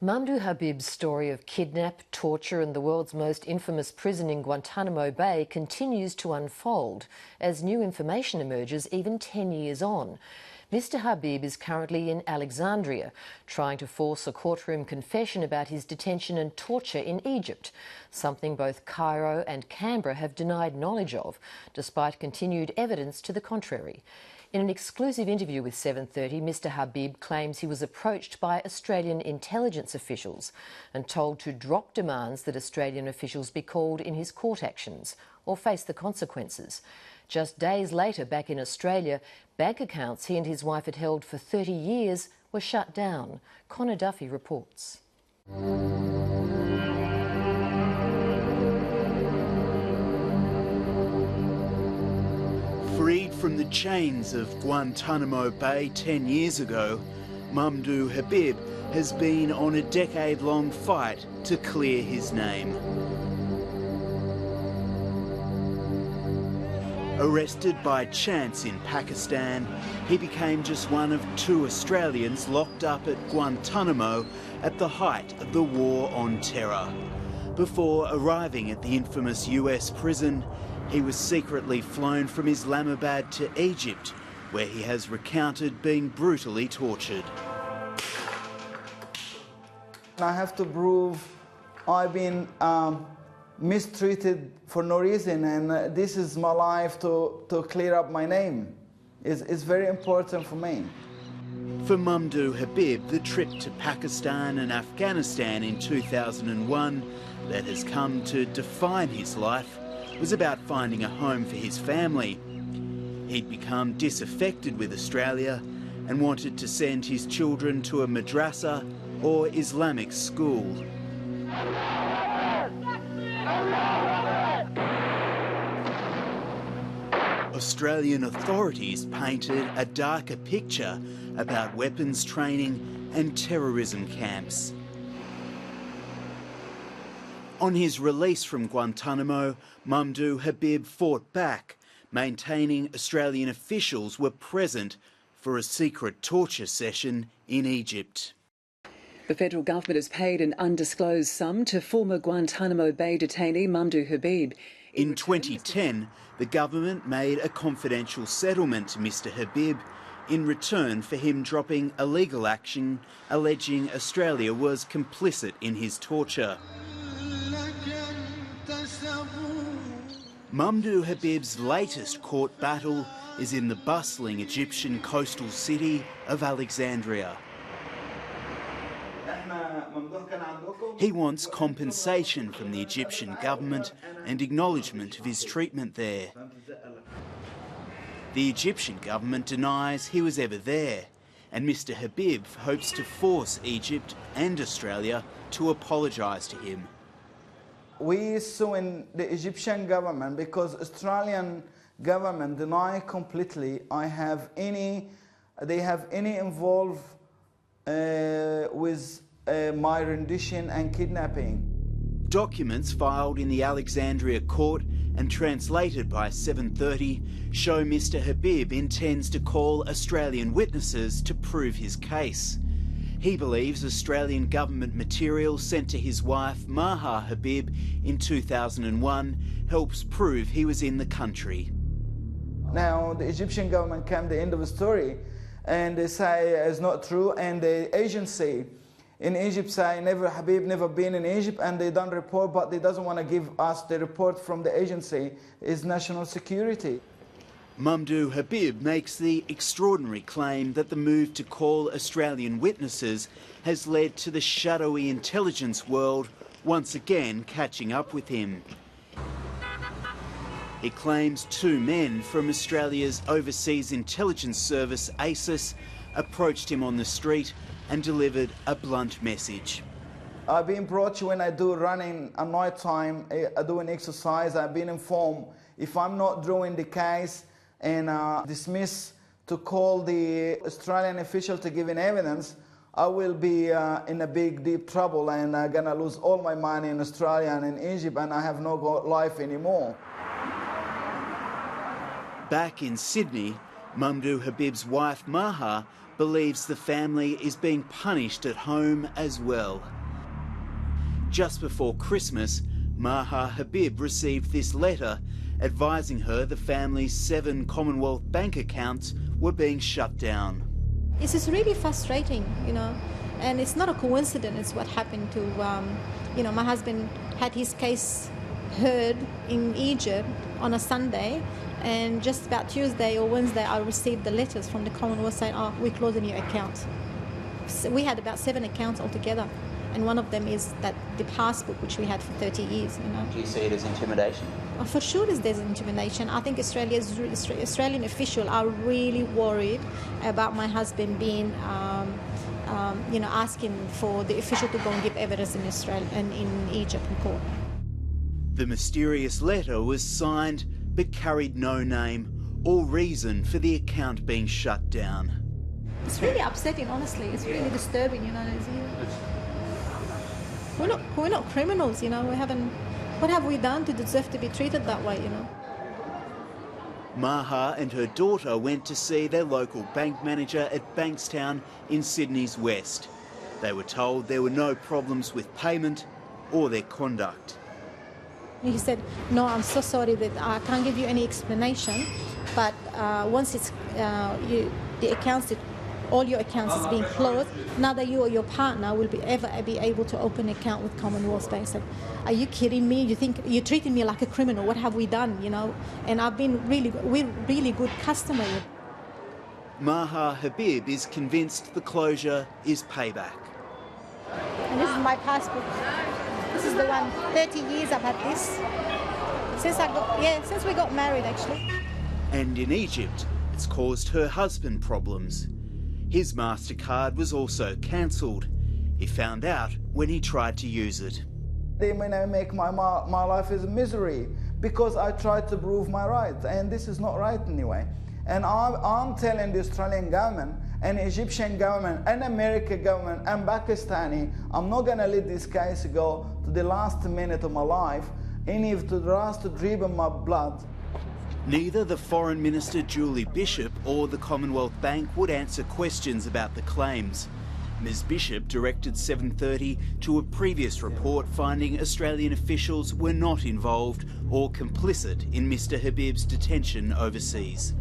Mamdouh Habib's story of kidnap, torture and the world's most infamous prison in Guantanamo Bay continues to unfold as new information emerges even 10 years on. Mr Habib is currently in Alexandria, trying to force a courtroom confession about his detention and torture in Egypt, something both Cairo and Canberra have denied knowledge of, despite continued evidence to the contrary. In an exclusive interview with 7:30, Mr Habib claims he was approached by Australian intelligence officials and told to drop demands that Australian officials be called in his court actions or face the consequences. Just days later, back in Australia, bank accounts he and his wife had held for 30 years were shut down. Connor Duffy reports. Freed from the chains of Guantanamo Bay 10 years ago, Mamdouh Habib has been on a decade-long fight to clear his name. Arrested by chance in Pakistan, he became just one of 2 Australians locked up at Guantanamo at the height of the War on Terror. Before arriving at the infamous US prison, he was secretly flown from Islamabad to Egypt, where he has recounted being brutally tortured. I have to prove I've been mistreated for no reason, and this is my life to clear up my name. It's very important for me. For Mamdouh Habib, the trip to Pakistan and Afghanistan in 2001 that has come to define his life was about finding a home for his family. He'd become disaffected with Australia and wanted to send his children to a madrasa or Islamic school. Australian authorities painted a darker picture about weapons training and terrorism camps. On his release from Guantanamo, Mamdouh Habib fought back, maintaining Australian officials were present for a secret torture session in Egypt. The federal government has paid an undisclosed sum to former Guantanamo Bay detainee Mamdouh Habib. In 2010, the government made a confidential settlement to Mr Habib in return for him dropping a legal action alleging Australia was complicit in his torture. Mamdouh Habib's latest court battle is in the bustling Egyptian coastal city of Alexandria. He wants compensation from the Egyptian government and acknowledgement of his treatment there. The Egyptian government denies he was ever there, and Mr Habib hopes to force Egypt and Australia to apologise to him. We suing the Egyptian government because Australian government deny completely they have any involved with my rendition and kidnapping. Documents filed in the Alexandria court and translated by 7:30 show Mr Habib intends to call Australian witnesses to prove his case. He believes Australian government material sent to his wife Maha Habib in 2001 helps prove he was in the country. Now the Egyptian government came to the end of the story and they say it's not true, and the agency in Egypt say Habib never been in Egypt, and they done report, but they doesn't want to give us the report from the agency. Is national security. Mamdouh Habib makes the extraordinary claim that the move to call Australian witnesses has led to the shadowy intelligence world once again catching up with him. He claims 2 men from Australia's Overseas Intelligence Service, ASIS, approached him on the street and delivered a blunt message. I've been brought to when I do running at night time, I do an exercise, I've been informed if I'm not doing the case and dismiss to call the Australian official to give in evidence, I will be in a big, deep trouble, and I'm gonna lose all my money in Australia and in Egypt, and I have no life anymore. Back in Sydney, Mamdouh Habib's wife Maha believes the family is being punished at home as well. Just before Christmas, Maha Habib received this letter advising her the family's 7 Commonwealth bank accounts were being shut down. It's just really frustrating, you know, and it's not a coincidence what happened to, you know, my husband had his case heard in Egypt on a Sunday, and just about Tuesday or Wednesday I received the letters from the Commonwealth saying, oh, we're closing your account. So we had about 7 accounts altogether, and one of them is the passbook which we had for 30 years, you know. Do you see it as intimidation? Oh, for sure there's intimidation. I think Australian officials are really worried about my husband being, you know, asking for the official to go and give evidence in Australia and in Egypt in court. The mysterious letter was signed but carried no name or reason for the account being shut down. It's really upsetting, honestly. It's really disturbing, you know. We're not criminals, you know. What have we done to deserve to be treated that way, you know? Maha and her daughter went to see their local bank manager at Bankstown in Sydney's west. They were told there were no problems with payment or their conduct. He said, no, I'm so sorry that I can't give you any explanation, but once it's the accounts, all your accounts is being closed, neither you or your partner will ever be able to open an account with Commonwealth Bank. I said, are you kidding me? You think you're treating me like a criminal? What have we done, you know? And we're really good customer. Maha Habib is convinced the closure is payback. And this is my passport. This is the one. 30 years I've had this. Since we got married, actually. And in Egypt, it's caused her husband problems. His MasterCard was also cancelled. He found out when he tried to use it. They may make my life is misery because I tried to prove my rights, and this is not right anyway. And I'm telling the Australian government and Egyptian government and American government and Pakistani, I'm not going to let this case go to the last minute of my life, and if to the last drip of my blood. Neither the Foreign Minister Julie Bishop or the Commonwealth Bank would answer questions about the claims. Ms Bishop directed 7:30 to a previous report finding Australian officials were not involved or complicit in Mr Habib's detention overseas.